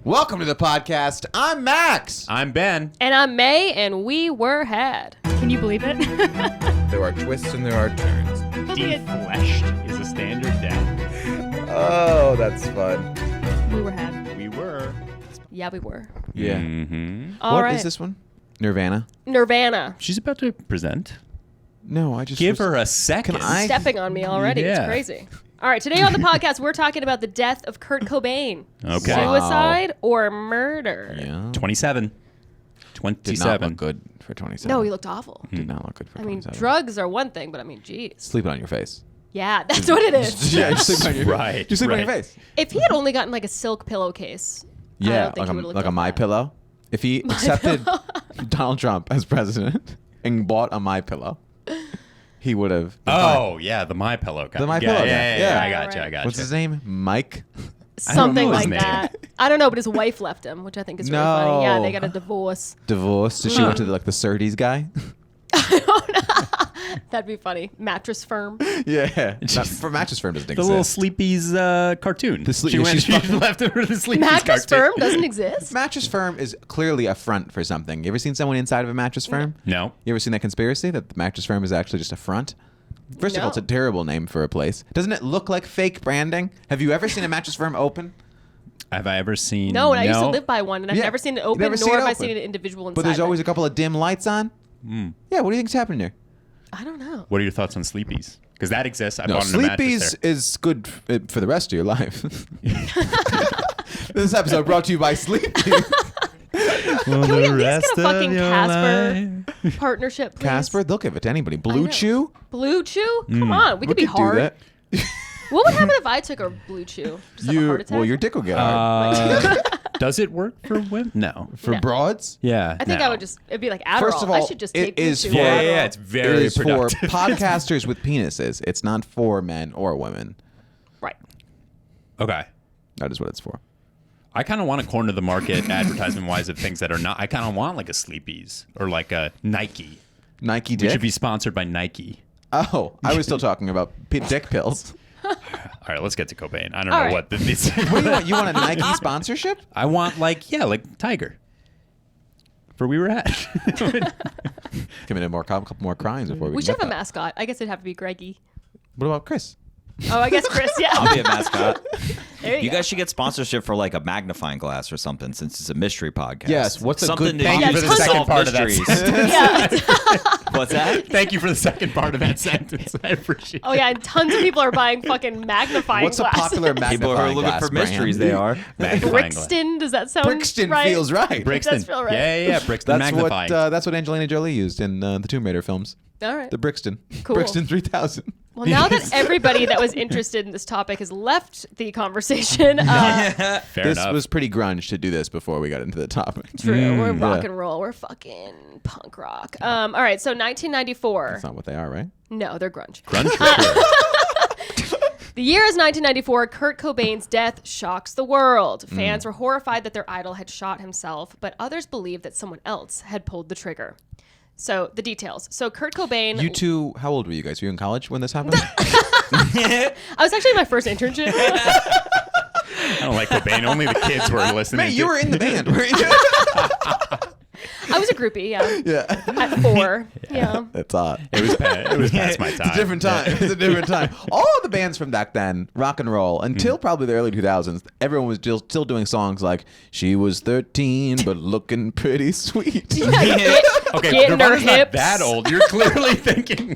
Welcome to the podcast. I'm Max. I'm Ben. And I'm Mae, and we were had. Can you believe it? There are twists and there are turns. Defleshed is a standard death. Oh, that's fun. We were had. We were. Yeah, we were. Yeah. Mm-hmm. All What right. is this one? Nirvana? NIrvana. She's about to present. No, I just Give her a second. Can I- Stepping on me already. Yeah. It's crazy. All right, today on the podcast, we're talking about the death of Kurt Cobain. Okay. Suicide or murder? Yeah. 27. Did not 27. look good for 27. No, he looked awful. Did not look good for I mean, 27. drugs are one thing, but I mean, geez. Sleeping on your face. Yeah, that's what it is. Yeah, just sleep on your Right, Just sleep on your right. face. If he had only gotten like a silk pillowcase, I Yeah, don't think he would've looked like a like My that. Pillow. If he accepted Donald Trump as president and bought a My Pillow, he would have. Oh, yeah, the My Pillow guy. The My Pillow guy, Yeah, yeah. I got you. Right. I got What's you. his name? Mike. Something know his like name. that. I don't know, but his wife left him, which I think is really funny. Yeah, they got a divorce. Divorced. So she went to the Surtees guy. That'd be funny. Mattress firm. Yeah. For Mattress Firm doesn't The exist. little Sleepy's cartoon. Yeah, she left him for the Sleepy's Mattress cartoon. firm doesn't exist. Mattress Firm is clearly a front for something. You ever seen someone inside of a Mattress Firm? No. You ever seen that conspiracy that the Mattress Firm is actually just a front? First of all, No. it's a terrible name for a place. Doesn't it look like fake branding? Have you ever seen a Mattress Firm open? Have I ever seen... No, and I used to live by one, and I've Yeah. never seen it You open, never see nor it have I open. seen an individual inside. But there's it. always a couple of dim lights on. Yeah, what do you think's happening there? I don't know. What are your thoughts on Sleepy's? Because that exists. I No, bought a mattress Sleepy's there. is good for the rest of your life. This episode brought to you by Sleepy's. Can we at least get a fucking Casper partnership, please? Casper, they'll give it to anybody. I Blue know. Chew? Blue Chew? Come on, we could be do hard. that. What would happen if I took a Blue Chew? Just have a heart attack? Well, your dick will get hard. Does it work for women? No. For No. broads? Yeah. I think no. I would just, it'd be like Adderall. First of all, I should just take it is Blue for- Chew. Yeah, Adderall. it's It very is for productive. podcasters with penises. It's not for men or women. Right. Okay. That is what it's for. I kind of want to corner the market advertisement-wise of things that are not. I kind of want like a Sleepy's or like a Nike. Nike We dick? should be sponsored by Nike. Oh, I was still talking about dick pills. All right, let's get to Cobain. I don't All know right. what this. What do you want? You want a Nike sponsorship? I want like Tiger. For We Were At. Committed a couple more crimes before we We can should get have a that. mascot. I guess it'd have to be Greggy. What about Chris? Oh, I guess Chris, yeah. I'll be a mascot. There You go. guys should get sponsorship for like a magnifying glass or something, since it's a mystery podcast. Yes, what's a something good to Thank you use for the to second solve part of that mysteries. Yeah. What's that? Thank you for the second part of that sentence. I appreciate Oh, yeah, and tons of people are buying fucking magnifying What's a glasses. popular magnifying People who are looking glass for mysteries, brand? they are. Magnifying glass. Brixton, does that sound Brixton right? feels right. Brixton. Does feel right. Yeah, Brixton That's magnifying. what Angelina Jolie used in the Tomb Raider films. All right. The Brixton. Cool. Brixton 3000. Well, now that everybody that was interested in this topic has left the conversation, Fair This enough. was pretty grunge to do this before we got into the topic. true, we're rock Yeah. and roll. We're fucking punk rock. All right, so 1994. That's not what they are, right? No, they're grunge. Grunge for sure. The year is 1994. Kurt Cobain's death shocks the world. Fans were horrified that their idol had shot himself, but others believed that someone else had pulled the trigger. So the details. So Kurt Cobain. You two, how old were you guys? Were you in college when this happened? I was actually in my first internship. I don't like Cobain. Only the kids were listening. Mate, you were in the band, weren't you? I was a groupie, yeah. Yeah. At 4. Yeah. That's odd. It was past my time. It's a different time. It's a different time. All the bands from back then, rock and roll, until probably the early 2000s, everyone was still doing songs like "She was 13 but looking pretty sweet." Okay, Getting her Nirvana's not hips. that old. You're clearly thinking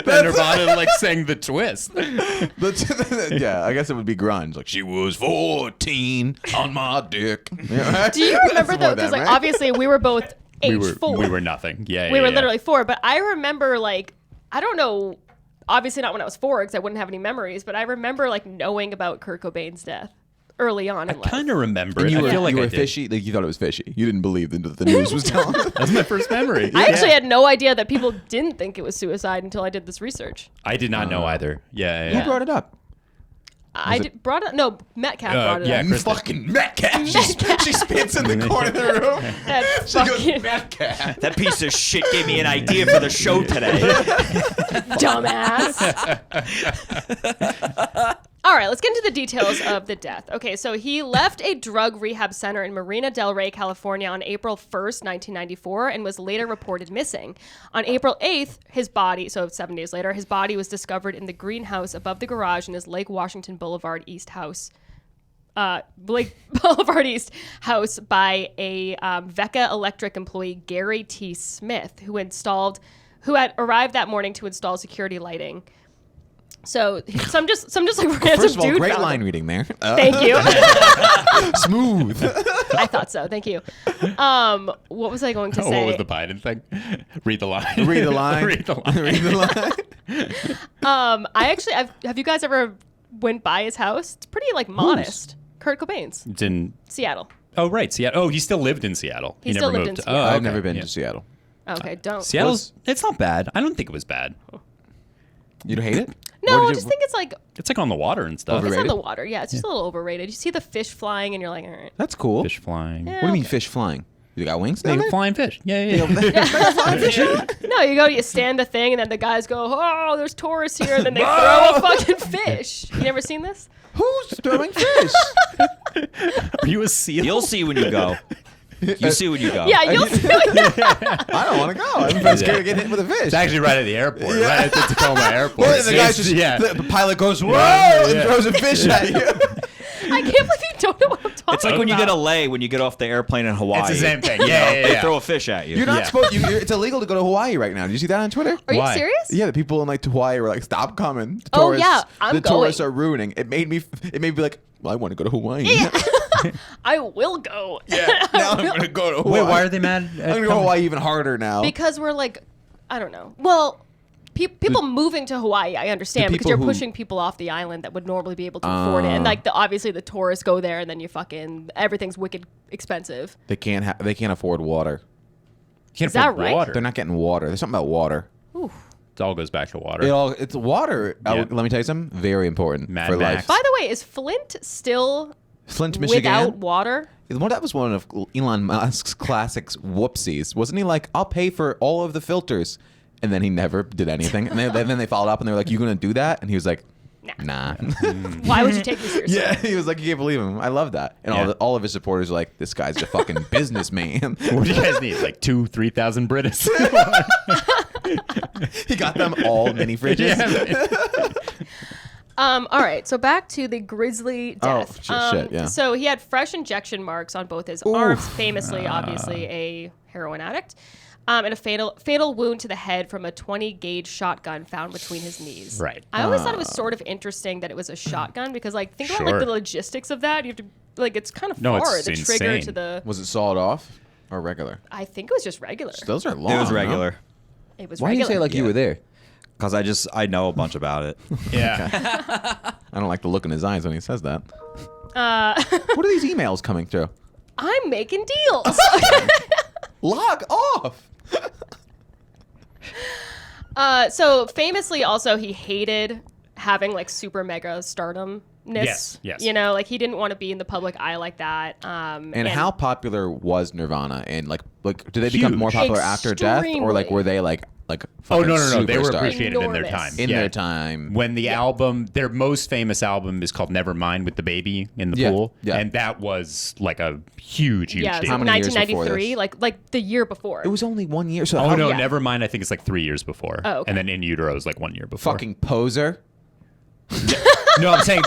that Nirvana like sang the twist. Yeah, I guess it would be grunge. Like she was 14 on my dick. Yeah, right? Do you remember That's more though? Because them, like right? obviously we were both age 4. We were nothing. Yeah, We were yeah. literally 4, but I remember like I don't know, obviously not when I was 4 because I wouldn't have any memories, but I remember like knowing about Kurt Cobain's death early on in life. kind of remember And it. you I were, feel like you I were did. fishy. Like you thought it was fishy. You didn't believe that the news was telling. That's my first memory. I actually had no idea that people didn't think it was suicide until I did this research. I did not know either. Yeah, Who yeah. brought it up? Brought it. No, Metcalf brought it yeah, up. Kristen. Fucking Metcalf. She spits in the corner of the room. That She goes, fucking Metcalf. That piece of shit gave me an idea for the show today. dumbass. All right, let's get into the details of the death. Okay, so he left a drug rehab center in Marina del Rey, California on April 1st, 1994, and was later reported missing. On April 8th, his body, so 7 days later, his body was discovered in the greenhouse above the garage in his Lake Washington Boulevard East house. Lake Boulevard East house by a Vecca Electric employee, Gary T. Smith, who had arrived that morning to install security lighting. So some just like random First of all, dude great found line him. reading there. Thank you. Smooth. I thought so. Thank you. What was I going to say? What was the Biden thing? Read the line. Read the line. Read the line. Read the line. Have you guys ever went by his house? It's pretty like modest. Kurt Cobain's. It's in Seattle. Oh, right. Seattle. Oh, he still lived in Seattle. He still lived in moved. Seattle. Oh, I've okay. never been Yeah. to Seattle. Okay, don't. Seattle's. It's not bad. I don't think it was bad. You don't hate it? No, What I did just you- think it's like It's like on the water and stuff. it's on Overrated? the water. Yeah, it's just a little overrated. You see the fish flying, and you're like, all right. That's cool. Fish flying. Yeah. What do you mean fish flying? You got wings? They down there? flying fish. Yeah. No, you stand the thing, and then the guys go, "Oh, there's tourists here," and then they throw a fucking fish. You never seen this? Who's throwing fish? Are you a seal? You'll see when you go. You see when you go. Yeah, you'll see. I don't want to go. I'm scared of getting hit with a fish. It's actually right at the airport. Right at the Tacoma airport. Well, the guy's just, yeah. the pilot goes, whoa, Yeah. and throws a fish at you. I can't believe you don't know what I'm talking It's like when you about. get a lay when you get off the airplane in Hawaii. It's the same thing. You know, Yeah, they yeah. throw a fish at you. You're not Yeah. supposed. It's illegal to go to Hawaii right now. Did you see that on Twitter? Are you Why? serious? Yeah, the people in like Hawaii were like, "Stop coming." The Oh, tourists, yeah, I'm the tourists going. are ruining. It made me be like, well, I want to go to Hawaii. I will go. Now I'm gonna go to Hawaii. Wait, why are they mad? I'm gonna go to Hawaii even harder now. Because we're like, I don't know. Well, people moving to Hawaii, I understand, the because people you're who- pushing people off the island that would normally be able to afford it, and like obviously the tourists go there, and then you fucking everything's wicked expensive. they can't afford water. Can't Is that afford right? Water. They're not getting water. There's something about water. Ooh. It all goes back to water. It's water. Yeah. Let me tell you something. Very important Mad for Max. life. By the way, is Flint still Flint, Michigan. without water? That was one of Elon Musk's classics whoopsies. Wasn't he like, I'll pay for all of the filters? And then he never did anything. And then they followed up and they were like, you going to do that? And he was like, nah. Why would you take me seriously? Yeah, he was like, you can't believe him. I love that. And Yeah. all of his supporters were like, this guy's a fucking businessman. What do you guys need? Like 2,000-3,000 British? He got them all mini fridges. All right, so back to the grisly death. shit, yeah. So he had fresh injection marks on both his arms, famously, obviously, a heroin addict, and a fatal wound to the head from a 20-gauge shotgun found between his knees. Right. I always thought it was sort of interesting that it was a shotgun because, like, think about like Sure. the logistics of that. You have to, like, it's kind of No, far. it's The trigger insane. to the. Was it sawed off or regular? I think it was just regular. Those are long. It was no? regular. It was Why do you regular. say like you were there? Because I know a bunch about it. Yeah. I don't like the look in his eyes when he says that. What are these emails coming through? I'm making deals. Log off. So famously, also he hated having like super mega stardomness. Yes. You know, like he didn't want to be in the public eye like that. And how popular was Nirvana? And like did they become more Huge. popular after death, or like Extremely. were they like Oh, fucking no. They were superstars? appreciated in their Enormous. time. in Yeah. their time? When the album, their most famous album is called Nevermind with the baby in the Yeah, pool. yeah. And that was like a huge yeah, deal. How many years before 1993, this? like the year before. It was only 1 year. So Oh, how no, yeah. Nevermind, I think it's like 3 years before. Oh, okay. And then In Utero is like 1 year before. fucking poser. No, I'm saying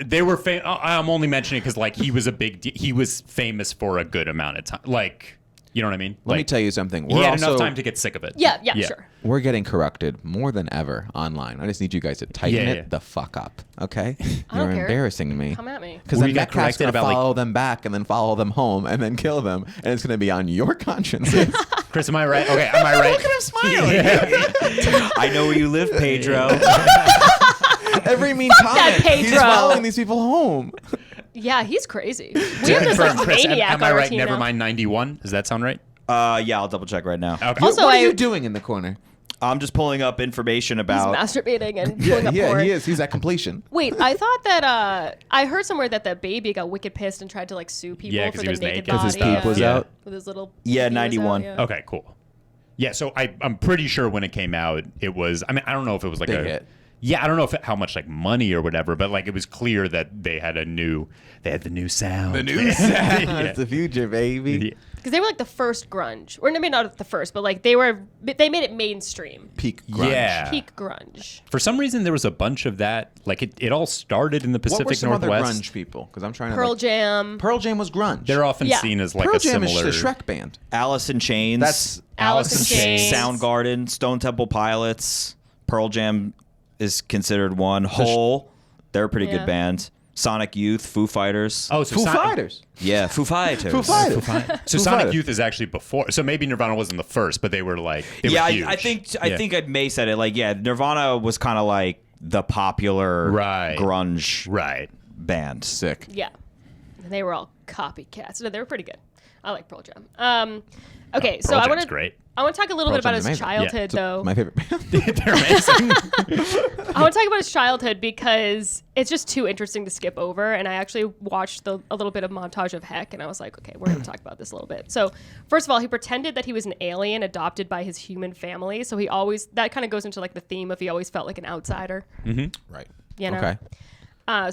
they were I'm only mentioning because like he was he was famous for a good amount of time. Like, you know what I mean? Let me Like, tell you something. he We're had also enough time to get sick of it. yeah, sure. we're getting corrupted more than ever online. I just need you guys to tighten Yeah, it yeah. the fuck up, okay? I don't You're care. embarrassing me. Come at me. Because Well, then you that got cat's corrected gonna about, like- follow them back and then follow them home and then kill them, and it's gonna be on your consciences. Chris, am I right? Okay, am I right? Look at him smiling. I know where you live, Pedro. Every mean that comment, he's Pedro. following these people home. Yeah, he's crazy. We To have this confirm, like Chris, maniac am I on our right? team now. Nevermind 91. Does that sound right? Yeah, I'll double check right now. Okay. Also, what are I- you doing in the corner? I'm just pulling up information He's about. masturbating and pulling up Yeah, porn. he is. He's at completion. Wait, I thought that I heard somewhere that the baby got wicked pissed and tried to like sue people Yeah, for 'cause he the was naked naked. 'Cause body. his peep was yeah. out? With his little Yeah, peep was 91. out, yeah. Okay, cool. Yeah, so I'm pretty sure when it came out, it was. I mean, I don't know if it was like Big a hit. Yeah, I don't know how much like money or whatever, but like it was clear that they had the new sound. The new sound. Yeah. It's the future, baby. Yeah. Because they were like the first grunge, or maybe not the first, but like they made it mainstream. Peak grunge. Yeah. Peak grunge. For some reason, there was a bunch of that. Like it all started in the Pacific What were some Northwest. other grunge people? Because I'm trying to. Pearl Jam. Pearl Jam was grunge. They're often Yeah. seen as like Pearl a Jam similar. is the Shrek band. Alice in Chains. That's Alice in Chains. Soundgarden, Stone Temple Pilots, Pearl Jam is considered one. Hole, they're a pretty Yeah. good band. Sonic Youth, Foo Fighters. Oh, so Foo Fighters. Yeah, Foo Fighters. Foo Fighters. So Foo Sonic Fighters. Youth is actually before. So maybe Nirvana wasn't the first, but they were like. They Yeah, were huge. I think Yeah. I may said it. Like, yeah, Nirvana was kind of like the popular Right. grunge Right. band. Sick. Yeah. And they were all copycats. No, they were pretty good. I like Pearl Jam. Okay, so Pearl I want Jam's to great. I want to talk a little Pearl bit about Jam's his amazing. childhood, Yeah. though. My favorite band. They're amazing. I want to talk about his childhood because it's just too interesting to skip over. And I actually watched a little bit of montage of Heck, and I was like, okay, we're going to talk about this a little bit. So, first of all, he pretended that he was an alien adopted by his human family. So that kind of goes into like the theme of he always felt like an outsider. Right. You know? Okay.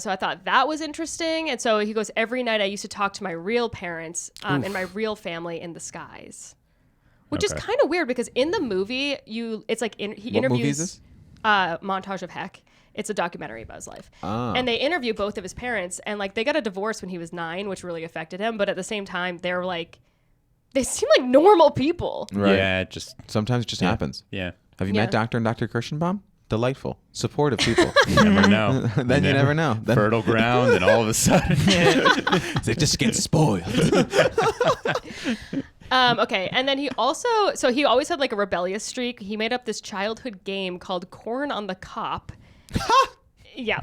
So I thought that was interesting. And so he goes, every night I used to talk to my real parents and my real family in the skies. Which is Okay. kind of weird because in the movie, it's like he What interviews movie is this? Montage of Heck. It's a documentary about his life. And they interview both of his parents, and like they got a divorce when he was 9, which really affected him. But at the same time, they seem like normal people. Right. Yeah, it just Sometimes it just happens. yeah. Have you Yeah. met Dr. and Dr. Kirschenbaum? Delightful, supportive people. You never know. Then you never know. Then Fertile ground, and all of a sudden, they just get spoiled. Okay, and then he always had like a rebellious streak. He made up this childhood game called Corn on the Cop. Yeah.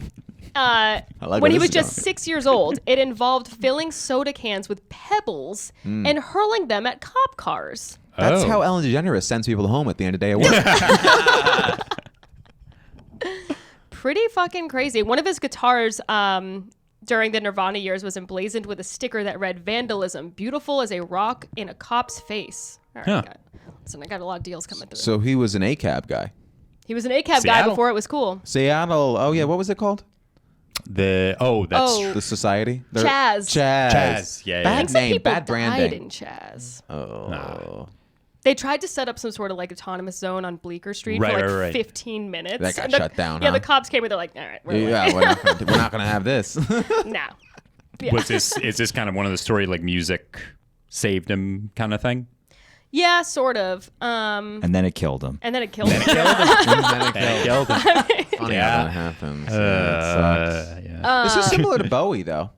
like When where he this was is just going. 6 years old, it involved filling soda cans with pebbles and hurling them at cop cars. That's Oh. how Ellen DeGeneres sends people home at the end of the day at work. Pretty fucking crazy. One of his guitars during the Nirvana years was emblazoned with a sticker that read "Vandalism, beautiful as a rock in a cop's face." All right, Huh. I got a lot of deals coming through. So he was an ACAB guy. He was an ACAB guy Seattle. before it was cool. Seattle. Oh yeah, what was it called? that's Oh. The Society. Chaz. Chaz. Yeah, yeah. I Bad think some name. people Bad died branding. in Chaz. Oh. They tried to set up some sort of like autonomous zone on Bleecker Street Right, for like right, right. 15 minutes. That got And the- shut down, Yeah, huh? the cops came and they're like, all right, we're Yeah, we're not gonna have this. no. Yeah. Is this kind of one of the story like music saved him kind of thing? Yeah, sort of. And then it killed him. And then it killed him. Killed him. Funny Yeah. how that happens. Yeah, it sucks. Yeah. This is similar to Bowie, though.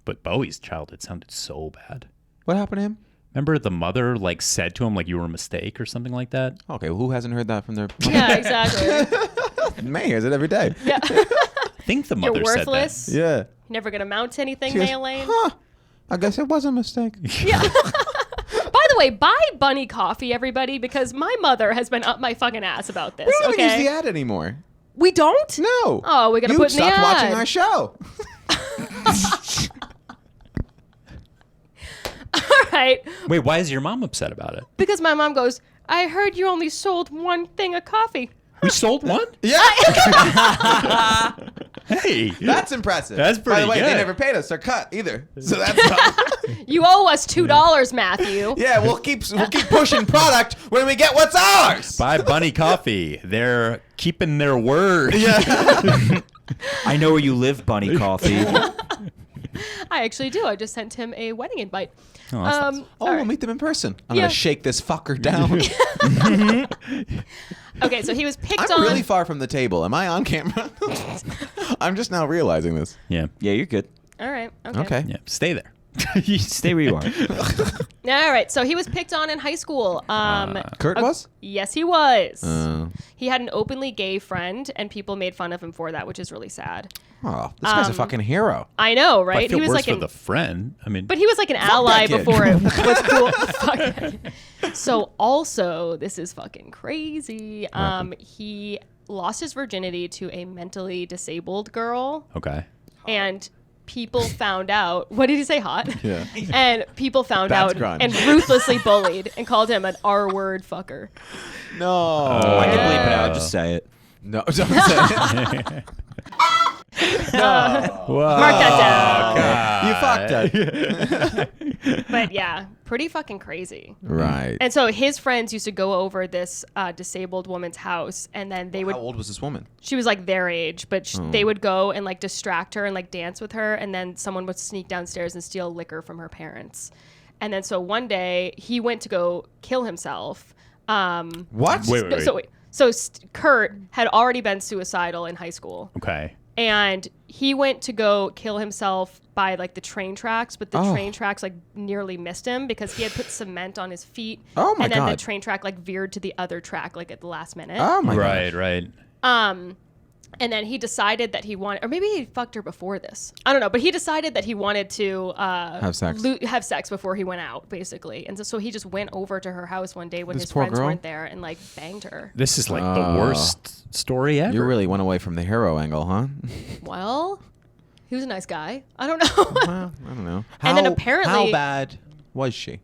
But Bowie's childhood sounded so bad. What happened to him? Remember the mother like said to him like you were a mistake or something like that? Okay, well, who hasn't heard that from their? Yeah, exactly. May hears it every day. Yeah. I think the You're mother said that. worthless. Yeah. You're never going to mount to anything, She goes, Mae Lane. Huh. I guess it was a mistake. Yeah. By the way, buy Bunny coffee, everybody, because my mother has been up my fucking ass about this. We don't even Okay. use the ad anymore. We don't? No. Oh, we're gonna you put in the stopped watching ad. our show. All right. Wait, why is your mom upset about it? Because my mom goes, I heard you only sold one thing of coffee. We sold one? Yeah. Hey. That's impressive. That's By pretty the way, they good. never paid us our cut either. So that's You owe us $2, Matthew. yeah. We'll keep pushing product when we get what's ours. Buy Bunny Coffee. They're keeping their word. Yeah. I know where you live, Bunny Coffee. I actually do. I just sent him a wedding invite. Oh, that's nice. Oh, all we'll right. meet them in person. I'm Yeah. gonna shake this fucker down. Okay, so he was picked I'm on. really far from the table. Am I on camera? I'm just now realizing this. Yeah. Yeah, you're good. All right. Okay. Okay. Yeah. Stay there. Stay where you are. All right. So he was picked on in high school. Kurt was? Yes, he was. Oh, He had an openly gay friend, and people made fun of him for that, which is really sad. this guy's a fucking hero. I know, I right? feel He was worse like for an, the friend. I mean, but he was like an ally that kid. before it was cool. Fuck that kid. So also, this is fucking crazy. He lost his virginity to a mentally disabled girl, okay. and people found out. What did he say? Hot. Yeah. And people found That's out grunge. and ruthlessly bullied and called him an R-word fucker. No. I can bleep it out. Just say it. No, don't say it. Mark that down. You fucked it. But yeah, pretty fucking crazy. Right. And so his friends used to go over this disabled woman's house, and then they would. How old was this woman? She was like their age, but they would go and like distract her and like dance with her, and then someone would sneak downstairs and steal liquor from her parents. And then so one day he went to go kill himself. What? Wait. So Kurt had already been suicidal in high school. Okay. And he went to go kill himself by like the train tracks, but the train tracks like nearly missed him because he had put cement on his feet. Oh my and then the God. train track like veered to the other track like at the last minute. Oh my God. Right. And then he decided that he wanted, or maybe he fucked her before this. I don't know, but he decided that he wanted to Have sex. have sex before he went out, basically. And so he just went over to her house one day when This his poor friends girl? weren't there and like banged her. This is like the worst story ever. You really went away from the hero angle, huh? Well, he was a nice guy. I don't know. Well, I don't know. And then apparently- how bad was she?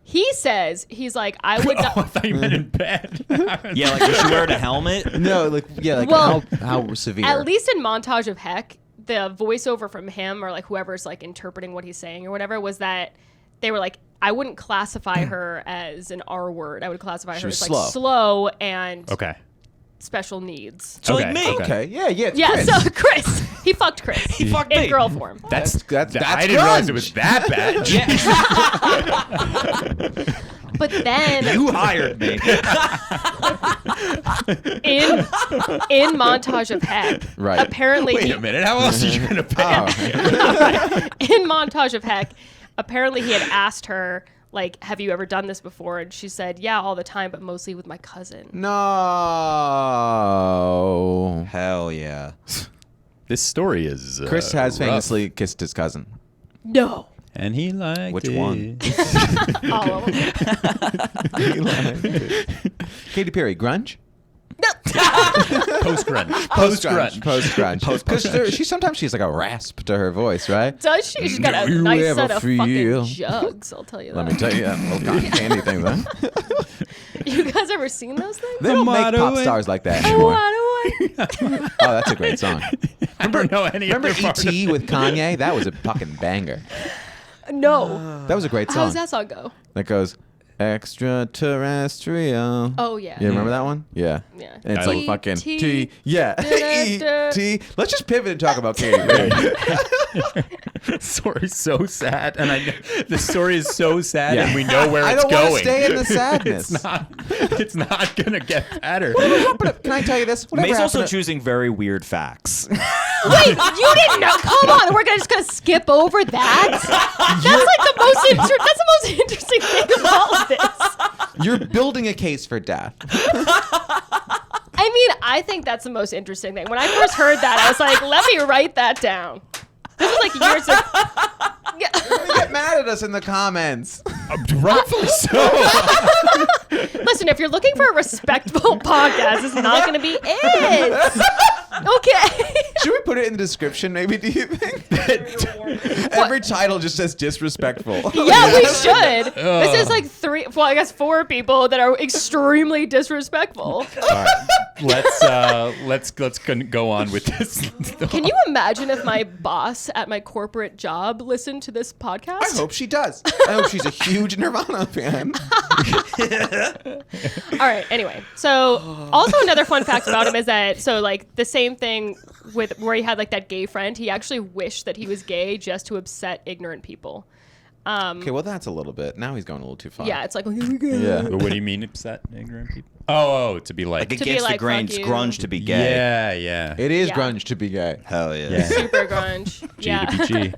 He says, he's like, I would Oh, I not. thought you meant in bed. Yeah, like was she wearing a helmet? No, like Well, how severe? At least in Montage of Heck, the voiceover from him or like whoever's like interpreting what he's saying or whatever was that they were like, I wouldn't classify her as an R word. I would classify her was as like slow and Okay. special needs. So Okay, like me. Okay, yeah, it's Yeah, Chris. so Chris, he fucked Chris. He fucked in me. girl form. That's I didn't realize it was that bad. But then You hired me. in Montage of Heck, Right. apparently Wait a minute. How else are you going to pay? in Montage of Heck, apparently he had asked her, like, have you ever done this before? And she said, yeah, all the time, but mostly with my cousin. No. Hell yeah. This story is Chris has rough. famously kissed his cousin. No. And he liked Which it. one? All of them. Katy Perry, grunge? Post-grunge. Post-grunge. Post-grunge. Because she's like a rasp to her voice, right? Does she? She's got a Do you nice ever set of fucking feel- jugs, I'll tell you that. Let me tell you, little cotton candy thing, then. You guys ever seen those things? They don't make pop stars like that anymore. Oh, that's a great song. I don't know any Remember other part of E.T. with Kanye? That was a fucking banger. No. That was a great How song. does that song go? That goes, extraterrestrial. Oh, yeah. You remember that one? Yeah. Yeah. And it's like fucking E.T.. T. Yeah. Da-da-da. E.T. Let's just pivot and talk about Katy Perry. The story's so sad, and I know the story is so sad, Yeah. and we know where I it's don't want to going. stay in the sadness. It's not gonna get better. Can I tell you this? Whatever Mae's also happened to- choosing very weird facts. Wait, you didn't know? Come on, we're just gonna skip over that. That's like the most that's the most interesting thing of all of this. You're building a case for death. I mean, I think that's the most interesting thing. When I first heard that, I was like, let me write that down. This is like years ago. Get mad at us in the comments. Rightfully so. Listen, if you're looking for a respectable podcast, it's not going to be it. Okay. Should we put it in the description, maybe, do you think? Every title just says disrespectful. Yeah, we should. This is like I guess 4 people that are extremely disrespectful. Let's go on with this. Can you imagine if my boss at my corporate job listened to this podcast? I hope she does. I hope she's a huge Nirvana fan. All right. Anyway, so also another fun fact about him is that like the same thing with where he had like that gay friend. He actually wished that he was gay just to upset ignorant people. Okay, well, that's a little bit. Now he's going a little too far. Yeah, it's like Yeah. What do you mean upset ignorant people? Oh, to be like. Like To be against like, the grain, fuck you. grunge to be gay. Yeah. It is Yeah. grunge to be gay. Hell yeah. Yeah. super grunge. G Yeah. to be G.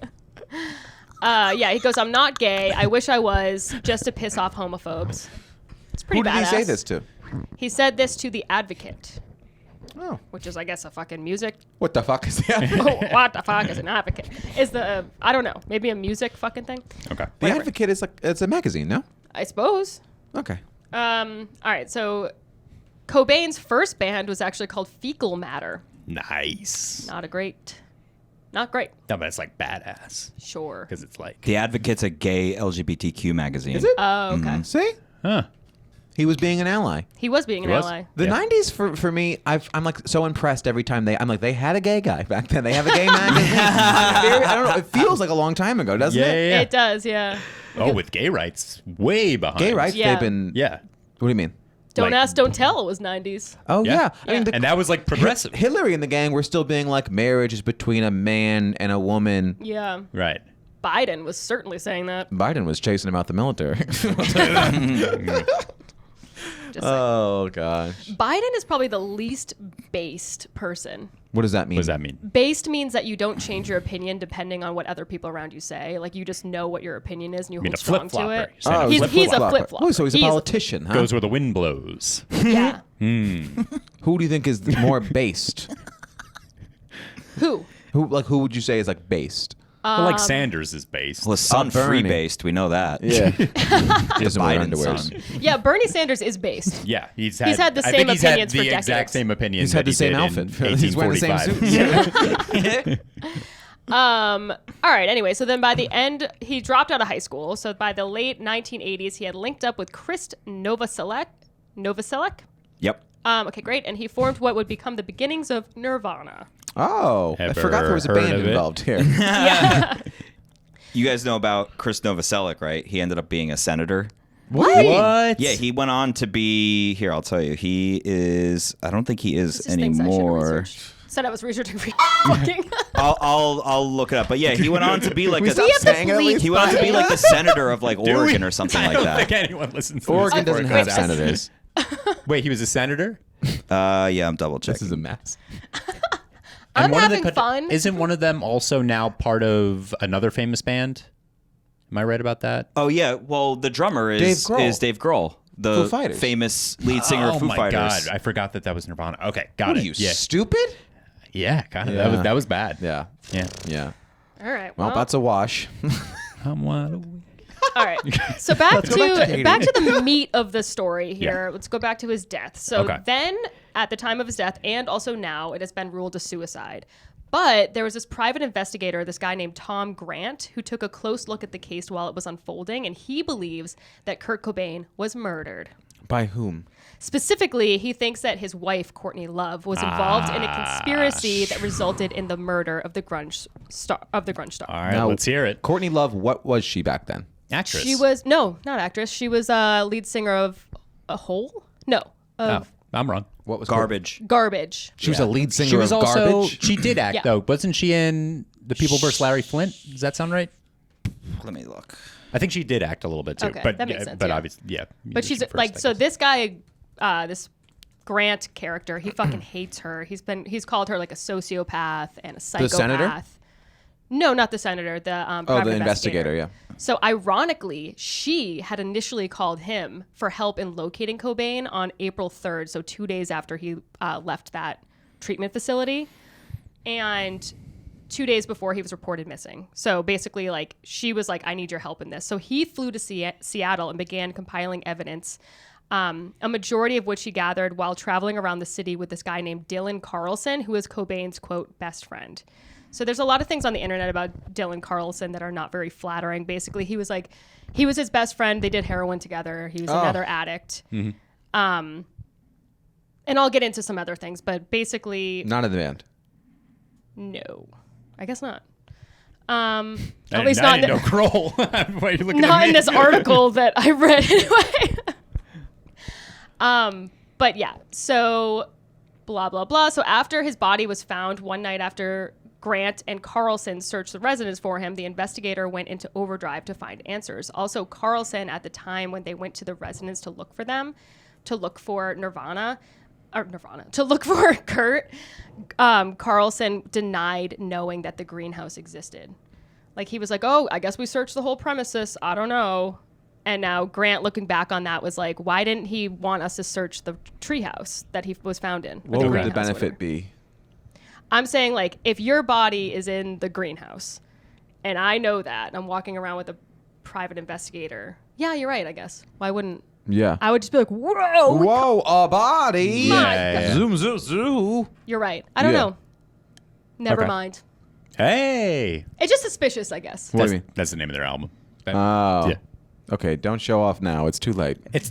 Yeah. He goes, I'm not gay. I wish I was, just to piss off homophobes. It's pretty Who did badass. he say this to? He said this to The Advocate, Oh. which is, I guess, a fucking music. What the fuck is that? What the fuck is an advocate? Is the I don't know, maybe a music fucking thing? Okay. The Advocate is like, it's a magazine, no? I suppose. Okay. All right, so Cobain's first band was actually called Fecal Matter. Nice. Not great. No, but it's like badass Sure. because it's like. The Advocate's a gay LGBTQ magazine. Is it? Oh, okay. See? Huh. He was being an ally. He was being an was. ally. The Yeah. 90s for me, I'm like so impressed every time they had a gay guy back then. They have a gay magazine. I don't know. It feels like a long time ago, doesn't it? Yeah. It does, yeah. Oh, with gay rights, way behind. Gay rights, Yeah. they've been. Yeah. What do you mean? Don't Like- ask, don't tell was 90s. Oh Yeah. yeah. I mean, And that was like progressive. Hillary and the gang were still being like marriage is between a man and a woman. Yeah. Right. Biden was certainly saying that. Biden was chasing him out the military. Just saying. Oh gosh. Biden is probably the least based person. What does that mean? What does that mean? Based means that you don't change your opinion depending on what other people around you say. Like you just know what your opinion is and you I mean, hold a strong to flip-flopper. it. You're saying a He's flip-flopper. a flip-flopper. Oh, so he's a He's- politician, huh? Goes where the wind blows. Yeah. Who do you think is more based? Who? Who would you say is like based? Well, like Sanders is based. Well, his son Bernie. free-based. We know that. Yeah. He doesn't wear Biden's underwears. son. Yeah, Bernie Sanders is based. Yeah, he's had the I same think he's had opinions the for exact decades. same opinions. He's had that the same he outfit. did in He's wearing the same 1845. suit. All right, anyway, so then by the end, he dropped out of high school. So by the late 1980s, he had linked up with Chris Novoselic. Yep. Okay, great. And he formed what would become the beginnings of Nirvana. Oh, I Ever forgot there was a heard band of it? involved here. Yeah. You guys know about Chris Novoselic, right? He ended up being a senator. What? What? Yeah, he went on to be. Here, I'll tell you. He is. I don't think he is This is things I should have anymore. researched. Said I was researching for fucking. I'll look it up. But yeah, he went on to be like We a. stopped We have to saying it at bleep least? He went on to be like the senator of like Do Oregon we? or something I like don't that. think anyone listens to Oregon this doesn't before it have comes out. senators. Wait, he was a senator? Yeah, I'm double This checking. is a mess. I'm one of the having fun. Isn't one of them also now part of another famous band? Am I right about that? Oh yeah, well the drummer Dave is Grohl. Dave Grohl, the Foo Fighters. famous lead singer oh of Foo my Fighters. god, I forgot that was Nirvana. Okay, got What it. are you, yeah, stupid? yeah, kind of. Yeah. That was bad. Yeah. Yeah. Yeah. All right. Well, that's a wash. I'm wide awake. All right. So back go back to to dating. back to the meat of the story here. Yeah. Let's go back to his death. So Okay. then at the time of his death and also now it has been ruled a suicide. But there was this private investigator, this guy named Tom Grant, who took a close look at the case while it was unfolding, and he believes that Kurt Cobain was murdered. By whom? Specifically, he thinks that his wife, Courtney Love, was involved in a conspiracy that resulted in the murder of the grunge star. All right, Now- let's hear it. Courtney Love, what was she back then? Actress. She was no, not actress. She was lead singer of a Hole. No, Oh, of I'm wrong. What was Garbage. Garbage. She was a lead singer She was of also. Garbage. She did act Yeah. though, wasn't she in The People vs. Larry Flint? Does that sound right? Let me look. I think she did act a little bit too. Okay, but that makes yeah, sense, But yeah. obviously, yeah. But she's First, like I so. guess. This guy, this Grant character, he fucking hates her. He's called her like a sociopath and a psychopath. senator? No, not the senator. The Oh, private the investigator, yeah. So ironically, she had initially called him for help in locating Cobain on April 3rd, so 2 days after he left that treatment facility, and 2 days before he was reported missing. So basically, like, she was like, I need your help in this. So he flew to Seattle and began compiling evidence, a majority of which he gathered while traveling around the city with this guy named Dylan Carlson, who is Cobain's, quote, best friend. So there's a lot of things on the internet about Dylan Carlson that are not very flattering. Basically, he was his best friend. They did heroin together. He was another addict. Mm-hmm. And I'll get into some other things, but basically, Not in the band. no, I guess not. At I least didn't- not I didn't know Kroll. Why are you looking at not me? in this article that I read anyway. But yeah, so blah, blah, blah. So after his body was found one night after Grant and Carlson searched the residence for him, the investigator went into overdrive to find answers. Also, Carlson, at the time when they went to the residence to look for them, to look for to look for Kurt, Carlson denied knowing that the greenhouse existed. Like, he was like, oh, I guess we searched the whole premises. I don't know. And now Grant, looking back on that, was like, why didn't he want us to search the treehouse that he was found in? What would the greenhouse, benefit whatever. be? I'm saying, like, if your body is in the greenhouse, and I know that, and I'm walking around with a private investigator, yeah, you're right, I guess. Why wouldn't... Yeah. I would just be like, whoa! Whoa, a body. Yeah. Zoom, zoom, zoom. You're right. I don't Yeah. know. Never Okay. mind. Hey. It's just suspicious, I guess. What do you mean? That's the name of their album. Oh. Yeah. Okay, don't show off now. It's too late. It's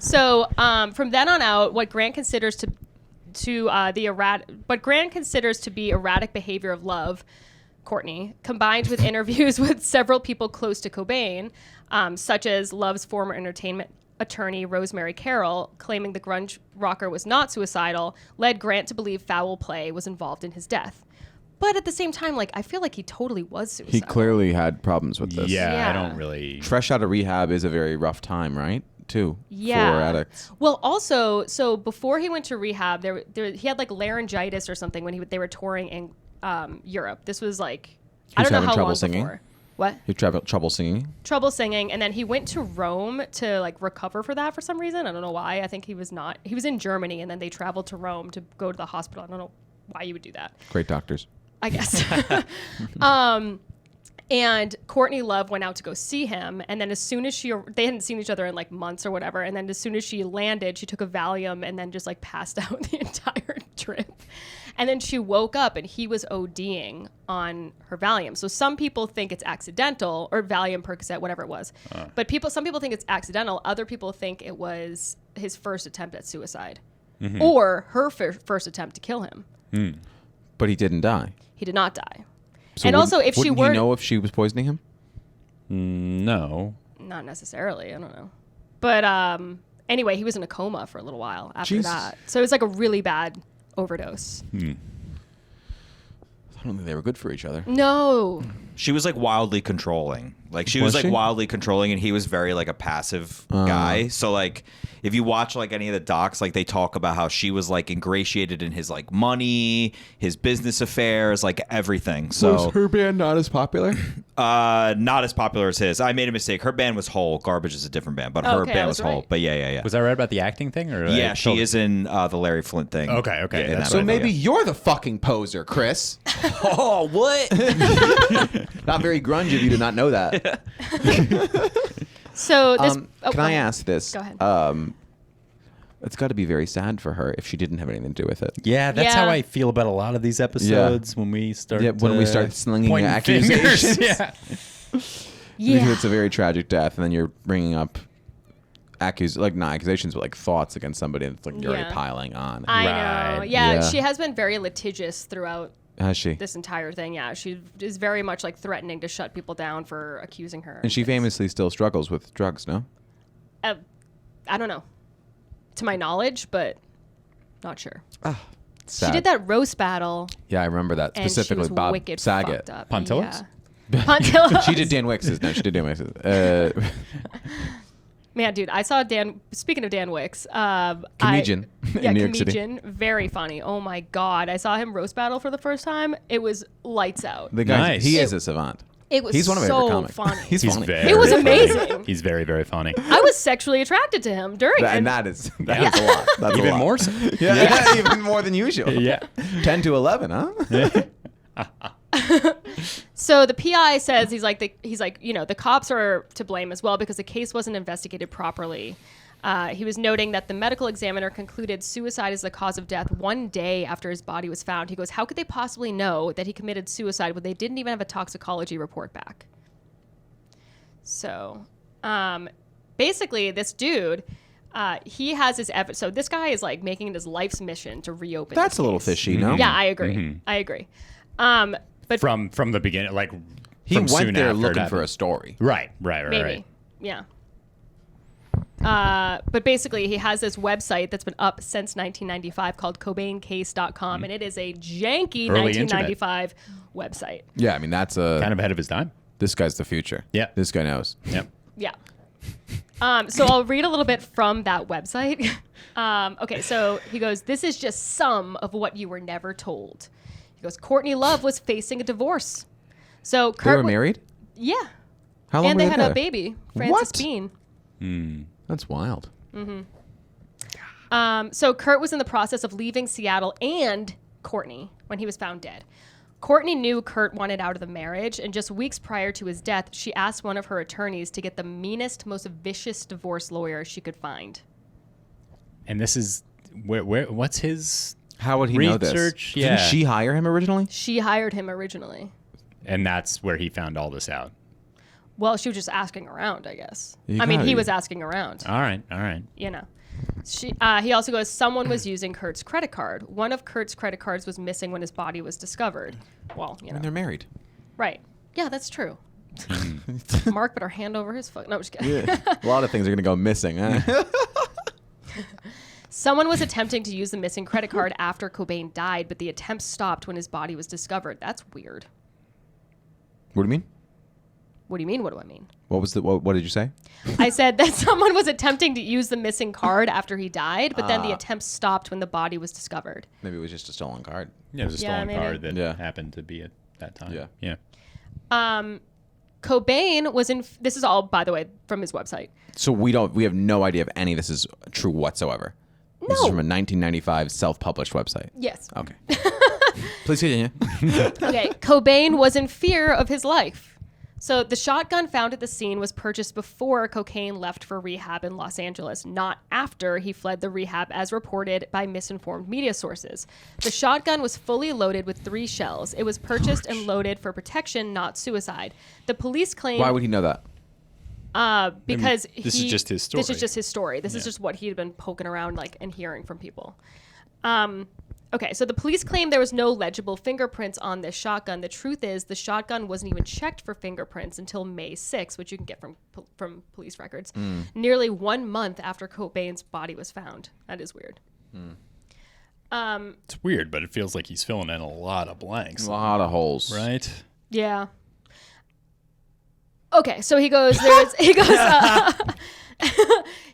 So from then on out, what Grant considers to be erratic behavior of Love, Courtney, combined with interviews with several people close to Cobain, such as Love's former entertainment attorney Rosemary Carroll, claiming the grunge rocker was not suicidal, led Grant to believe foul play was involved in his death. But at the same time, like, I feel like he totally was suicidal. He clearly had problems with this. yeah, I Yeah. don't really. Fresh out of rehab is a very rough time, right? Too. Yeah. For addicts. Well, also, so before he went to rehab, he had like laryngitis or something when they were touring in Europe. This was like, I was don't know having how trouble long singing? before. What? He had trouble singing. Trouble singing, and then he went to Rome to like recover for that for some reason. I don't know why. I think he was in Germany, and then they traveled to Rome to go to the hospital. I don't know why you would do that. Great doctors. I guess. And Courtney Love went out to go see him, and then as soon as they hadn't seen each other in like months or whatever, and then as soon as she landed, she took a Valium and then just like passed out the entire trip. And then she woke up and he was ODing on her Valium. So some people think it's accidental, or Valium, Percocet, whatever it was. But some people think it's accidental. Other people think it was his first attempt at suicide, or her first attempt to kill him. But he didn't die. He did not die. So And also, if she wouldn't weren't- he know if she was poisoning him? No. Not necessarily. I don't know. But anyway, he was in a coma for a little while after Jesus. that. So it was like a really bad overdose. I don't think they were good for each other. No. She was like wildly controlling. Like she was Was like she? wildly controlling, and he was very like a passive guy. So like if you watch like any of the docs, like they talk about how she was like ingratiated in his like money, his business affairs, like everything. So Was her band not as popular? not as popular as his. I made a mistake. Her band was Whole. Garbage is a different band, but her Okay, I band was was Whole. right. But yeah. Was I right about the acting thing? Or Yeah, she is in the Larry Flint thing. Okay. Yeah, in That's that So what I movie. maybe you're the fucking poser, Chris. Oh, what? Not very grunge of you to not know that. So this. Can go I ahead. ask this? Go ahead. It's got to be very sad for her if she didn't have anything to do with it. Yeah, that's Yeah. how I feel about a lot of these episodes when we start. Yeah, when we start slinging pointing accusations. fingers. Yeah. Because Yeah. it's a very tragic death, and then you're bringing up not accusations, but like thoughts against somebody that's like you're already Yeah. piling on. I know. Right. Yeah, Yeah. she has been very litigious throughout Has she? this entire thing. Yeah, she is very much like threatening to shut people down for accusing her. And she of things. famously still struggles with drugs, no? I don't know, to my knowledge, but not sure. Sad. She did that roast battle, Yeah, I remember that. and Specifically she was Bob wicked Saget. fucked up. Pontillos? Yeah. Pontillos. She did Dan Wicks's. No, she did Dan Wicks's. Man, dude, I saw Dan. Speaking of Dan Wicks, Comedian in New York City. comedian, very funny. Oh my god, I saw him roast battle for the first time. It was lights out. The guy, Nice. he is a savant. It was He's one of my so favorite comics. funny. He's funny. very It was funny. amazing. He's very, very funny. I was sexually attracted to him during And it. that is a lot. That's a Even lot. more so. Yeah, even more than usual. Yeah. 10 to 11, huh? So the PI says he's like the cops are to blame as well because the case wasn't investigated properly. He was noting that the medical examiner concluded suicide is the cause of death 1 day after his body was found. He goes, how could they possibly know that he committed suicide when they didn't even have a toxicology report back? So basically this dude, he has his evidence. So this guy is like making it his life's mission to reopen That's this a little case. fishy, no? Yeah, I agree. I agree. But From the beginning, like He from went soon there after it looking happened. for a story. Right. maybe. Yeah. But basically, he has this website that's been up since 1995 called CobainCase.com, and it is a janky Early 1995 website. Yeah, I mean, that's Kind of ahead of his time. this guy's the future. Yeah. This guy knows. Yep. Yeah. So I'll read a little bit from that website. Okay, so he goes, this is just some of what you were never told. He goes, Courtney Love was facing a divorce. So They Kurt were married? Yeah. How long And were they had together? a baby, Francis What? Bean. That's wild. So Kurt was in the process of leaving Seattle and Courtney when he was found dead. Courtney knew Kurt wanted out of the marriage, and just weeks prior to his death, she asked one of her attorneys to get the meanest, most vicious divorce lawyer she could find. And this is where what's his? How would he know this? Research, Didn't yeah. she hire him originally? She hired him originally. And that's where he found all this out. Well, she was just asking around, I guess. You I mean, gotta- he was asking around. All right. You know. He also goes, someone was using Kurt's credit card. One of Kurt's credit cards was missing when his body was discovered. Well, you know. When they're married. Right. Yeah, that's true. Mark better hand over his foot. No, I'm just kidding. Yeah. A lot of things are going to go missing. Huh? Someone was attempting to use the missing credit card after Cobain died, but the attempt stopped when his body was discovered. That's weird. What do you mean? What do you mean? What do I mean? What did you say? I said that someone was attempting to use the missing card after he died, but then the attempt stopped when the body was discovered. Maybe it was just a stolen card. Yeah, it was a Yeah, stolen maybe. card that Yeah. happened to be at that time. Yeah. Yeah. Cobain was in. This is all, by the way, from his website. So we have no idea if any of this is true whatsoever. This is No. from a 1995 self-published website. Yes. Okay. Please continue. Okay. Cobain was in fear of his life. So the shotgun found at the scene was purchased before cocaine left for rehab in Los Angeles, not after he fled the rehab as reported by misinformed media sources. The shotgun was fully loaded with 3 shells. It was purchased and loaded for protection, not suicide. The police claim... Why would he know that? because this is just his story. This is just his story. This is Yeah. just what he'd been poking around and hearing from people. Okay, so the police claim there was no legible fingerprints on this shotgun. The truth is the shotgun wasn't even checked for fingerprints until May 6th, which you can get from police records, nearly 1 month after Cobain's body was found. That is weird. It's weird, but it feels like he's filling in a lot of blanks. A lot of holes. Right? Yeah. Okay, so he goes, he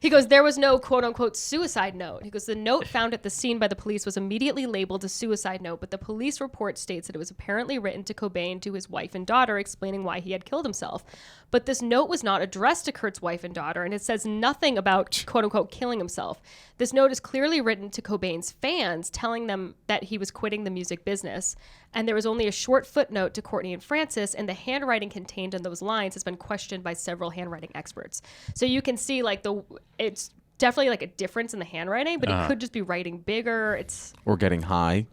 goes, there was no quote unquote suicide note. He goes, the note found at the scene by the police was immediately labeled a suicide note, but the police report states that it was apparently written to Cobain to his wife and daughter explaining why he had killed himself. But this note was not addressed to Kurt's wife and daughter, and it says nothing about quote unquote killing himself. This note is clearly written to Cobain's fans, telling them that he was quitting the music business. And there was only a short footnote to Courtney and Francis, and the handwriting contained in those lines has been questioned by several handwriting experts. So you can see it's definitely a difference in the handwriting, but he could just be writing bigger. Or getting high.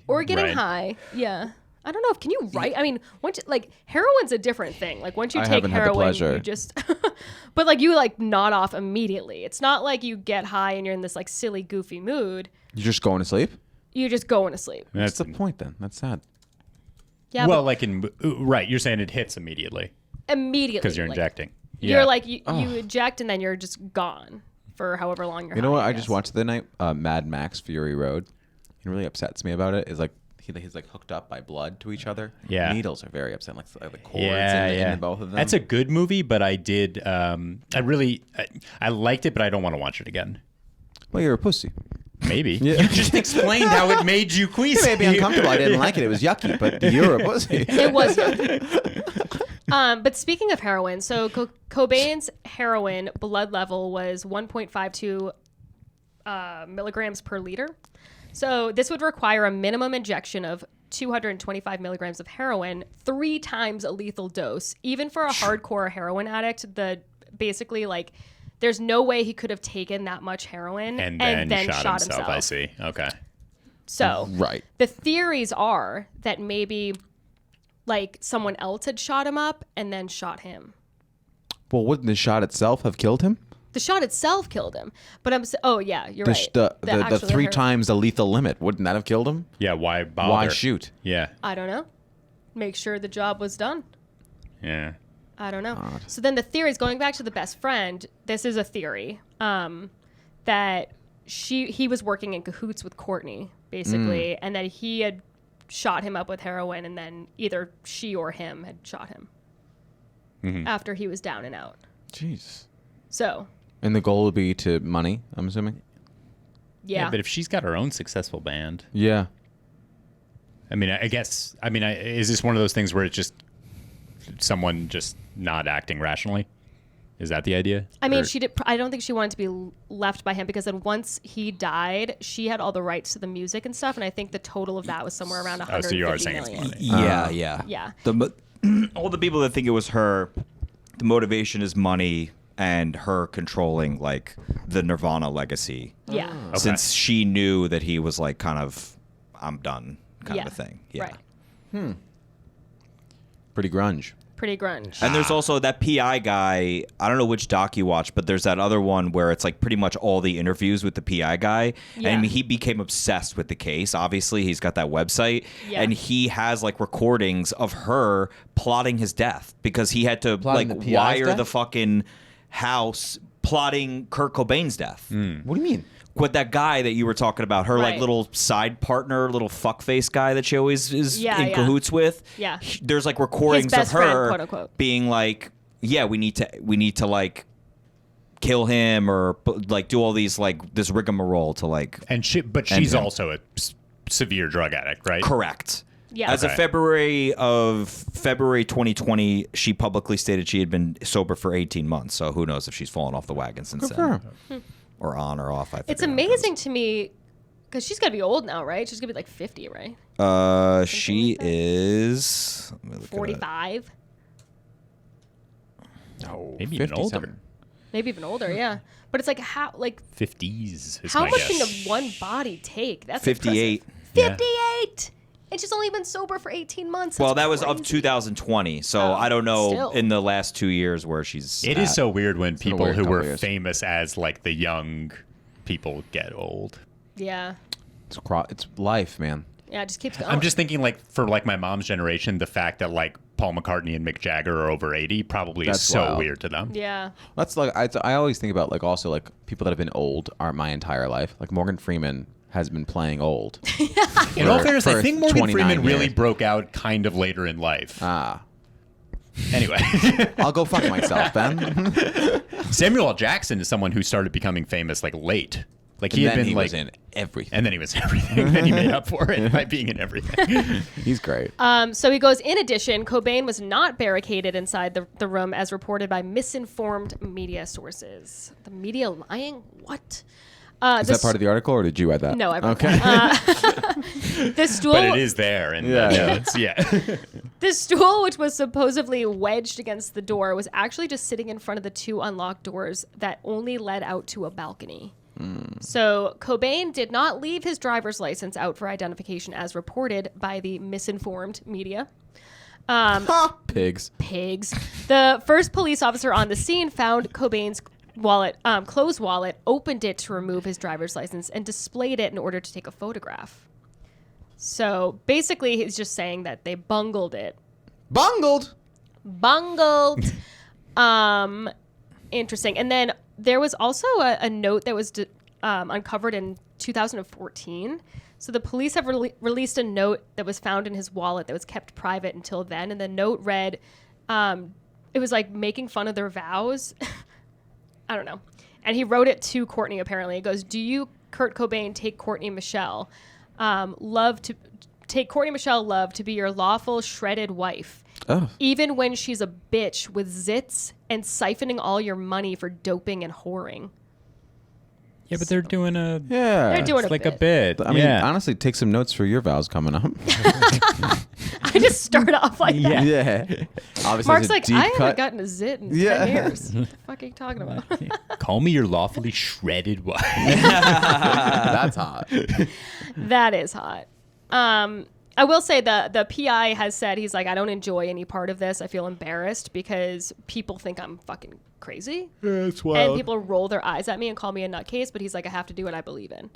Or getting Right. high. Yeah. I don't know can you write? I mean, once heroin's a different thing. Once you I take haven't had the heroin, pleasure. you just but you nod off immediately. It's not like you get high and you're in this silly goofy mood. You're just going to sleep? You're just going to sleep. What's the point then? That's sad. Yeah. well, but right, you're saying it hits immediately immediately because you're injecting. You're you eject and then you're just gone for however long you're You know high, what I guess. just watched the other night? Mad Max Fury Road. It really upsets me about it. Is he's hooked up by blood to each other. Yeah. Needles are very upsetting. The cords in both of them. That's a good movie, but I did. I liked it, but I don't want to watch it again. Well, you're a pussy. Maybe. You just explained how it made you queasy. It made me uncomfortable. I didn't like it. It was yucky, but you're a pussy. It was yucky. But speaking of heroin, so Cobain's heroin blood level was 1.52 milligrams per liter. So this would require a minimum injection of 225 milligrams of heroin, 3 times a lethal dose. Even for a hardcore heroin addict, there's no way he could have taken that much heroin and then shot himself. I see. Okay. So Right. the theories are that maybe someone else had shot him up and then shot him. Well, wouldn't the shot itself have killed him? The shot itself killed him, but you're right. The actual 3 heroin- times the lethal limit, wouldn't that have killed him? Yeah. Why bother? Why shoot? Yeah. I don't know. Make sure the job was done. Yeah. I don't know. So then the theory is going back to the best friend. This is a theory that he was working in cahoots with Courtney, basically, and that he had shot him up with heroin, and then either she or him had shot him after he was down and out. Jeez. So. And the goal would be to money, I'm assuming? Yeah. But if she's got her own successful band, Yeah. I mean, I guess. I mean, is this one of those things where it's just someone just not acting rationally? Is that the idea? I mean, Or- I don't think she wanted to be left by him because then once he died, she had all the rights to the music and stuff, and I think the total of that was somewhere around 150 so you are saying it's million. money. Yeah, yeah. Yeah. All the people that think it was her, the motivation is money and her controlling the Nirvana legacy. Yeah. Okay. Since she knew that he was kind of, I'm done kind of Yeah. a thing. Yeah. Right. Pretty grunge. Pretty grunge. And there's also that PI guy. I don't know which doc you watched, but there's that other one where it's like pretty much all the interviews with the PI guy. Yeah. And he became obsessed with the case. Obviously, he's got that website. Yeah. And he has like recordings of her plotting his death because he had to Plotting like the PI's wire death? the fucking house plotting Kurt Cobain's death. What do you mean? With that guy that you were talking about, her like Right. little side partner, little fuckface guy that she always is Yeah, in yeah. cahoots with. Yeah. There's like recordings best of friend, her quote, unquote. being like, "Yeah, we need to like kill him or like do all these like this rigmarole to like." And she's also a severe drug addict, right? Correct. Yeah. As of Okay. February 2020, she publicly stated she had been sober for 18 months. So who knows if she's fallen off the wagon since Good for then, or on or off. I It's forget how it amazing to me because she's got to be old now, right? She's going to be like 50, right? goes. She is. Let me look it up. 45, No, Maybe even older. maybe even older. Yeah, but it's like how 50s is how my much guess. can one body take? That's 58. impressive. Yeah. 58. And she's only been sober for 18 months. Well, That's that was of crazy. 2020. So Oh, I don't know still. in the last 2 years where she's. It at. is so weird when been a people weird who couple were years. famous as like the young people get old. Yeah, It's life, man. yeah. It just keeps going. I'm just thinking like for like my mom's generation, the fact that like Paul McCartney and Mick Jagger are over 80 probably That's is so wild. weird to them. yeah. That's like I always think about like also like people that have been old aren't my entire life. Like Morgan Freeman has been playing old. In all fairness, I for think Morgan 29 Freeman really years. broke out kind of later in life. Anyway, I'll go fuck myself, Ben. Samuel L. Jackson is someone who started becoming famous like late. Like he And had then been he like was in everything. and then he was in everything. Then he made up for it by being in everything. He's great. So he goes, in addition, Cobain was not barricaded inside the room as reported by misinformed media sources. The media lying? What? Is that part of the article, or did you add that? No, I wrote Okay. the stool? But it is there, and Yeah, yeah. it's yeah. This stool, which was supposedly wedged against the door, was actually just sitting in front of the two unlocked doors that only led out to a balcony. So Cobain did not leave his driver's license out for identification as reported by the misinformed media. Pigs. Pigs. The first police officer on the scene found Cobain's wallet, closed wallet, opened it to remove his driver's license, and displayed it in order to take a photograph. So basically, he's just saying that they bungled it. Bungled. Interesting. And then there was also a note that was uncovered in 2014. So the police have released a note that was found in his wallet that was kept private until then. And the note read, it was like making fun of their vows. I don't know. And he wrote it to Courtney, apparently. It goes, "Do you, Kurt Cobain, take Courtney Michelle Love to be your lawful shredded wife, even when she's a bitch with zits and siphoning all your money for doping and whoring." Yeah, but they're doing a They're doing it's a like bit. a bit. I mean, yeah. honestly, take some notes for your vows coming up. I just start off like that. Yeah. Obviously, Mark's it's a like, deep I haven't cut. gotten a zit in Yeah. 10 years. What the fuck are you talking about? Call me your lawfully shredded wife. That's hot. That is hot. I will say the PI has said, he's like, I don't enjoy any part of this. I feel embarrassed because people think I'm fucking crazy. That's And people roll their eyes at me and call me a nutcase, but he's like, I have to do what I believe in.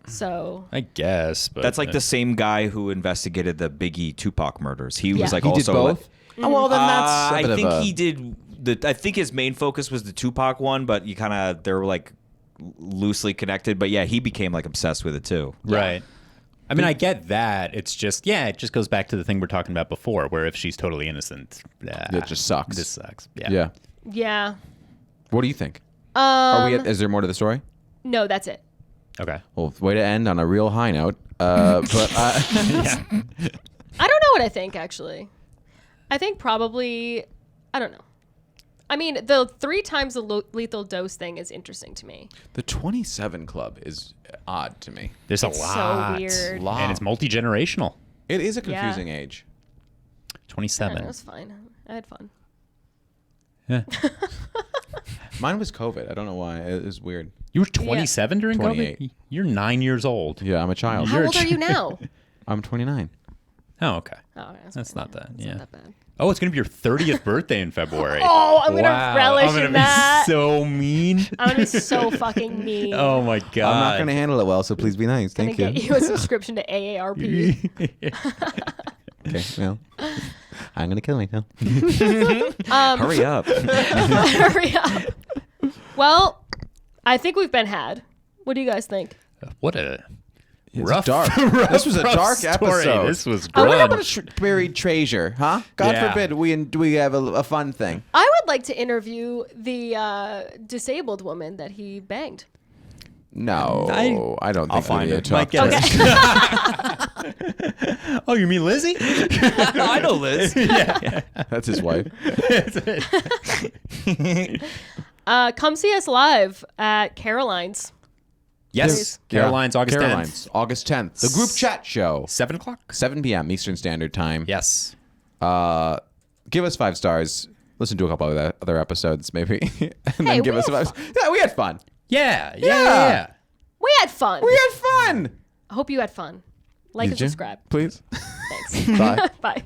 So I guess, but That's like the same guy who investigated the Biggie Tupac murders. He was like He also did both. Oh, well, then that's. a I bit of think a- he did. I think his main focus was the Tupac one, but you kind of they were like loosely connected. But yeah, he became like obsessed with it too. right. I mean, I get that. It's just it just goes back to the thing we're talking about before, where if she's totally innocent, It just sucks. This sucks. Yeah. Yeah. yeah. What do you think? Are we? Is there more to the story? No, that's it. Okay. Well, way to end on a real high note. But I don't know what I think, actually. I think probably, I don't know. I mean, the 3 times the lethal dose thing is interesting to me. the 27 Club is odd to me. There's a It's so lot. weird. Lot. And it's multi-generational. It is a confusing age. I don't know, 27. it was fine. I had fun. Yeah. Mine was COVID. I don't know why. It was weird. You were 27 during 28. COVID? You're 9 years old. Yeah, I'm a child. How old are you now? I'm 29. Oh, okay. Oh, okay, That's not that. It's Yeah. not that bad. Oh, it's gonna be your 30th birthday in February. Oh, I'm gonna relish I'm gonna in that. be so mean. I'm gonna be so fucking mean. Oh my god. I'm not going to handle it well, so please be nice. I'm Thank gonna you. get you a subscription to AARP. Okay, well, I'm going to kill myself. Hurry up. Hurry up. Well, I think we've been had. What do you guys think? What a It's rough, dark. This was a rough dark story. episode. This was I wonder grunge. about a buried treasure, huh? God Yeah. forbid we have a fun thing. I would like to interview the disabled woman that he banged. No, I don't I'll think find Olivia her. Might talked get to her. Okay. Oh, you mean Lizzie? I know Liz. Yeah. That's his wife. Come see us live at Caroline's. Yes. Caroline's August 10th. August 10th. The group chat show. 7 o'clock? 7 p.m. Eastern Standard Time. Yes. Give us 5 stars. Listen to a couple of other episodes, maybe. And Hey, then give we us had 5 stars. Yeah, we had fun. Yeah. Yeah. We had fun. We had fun. I hope you had fun. Like and Did you? subscribe. Please. Thanks. Bye. Bye.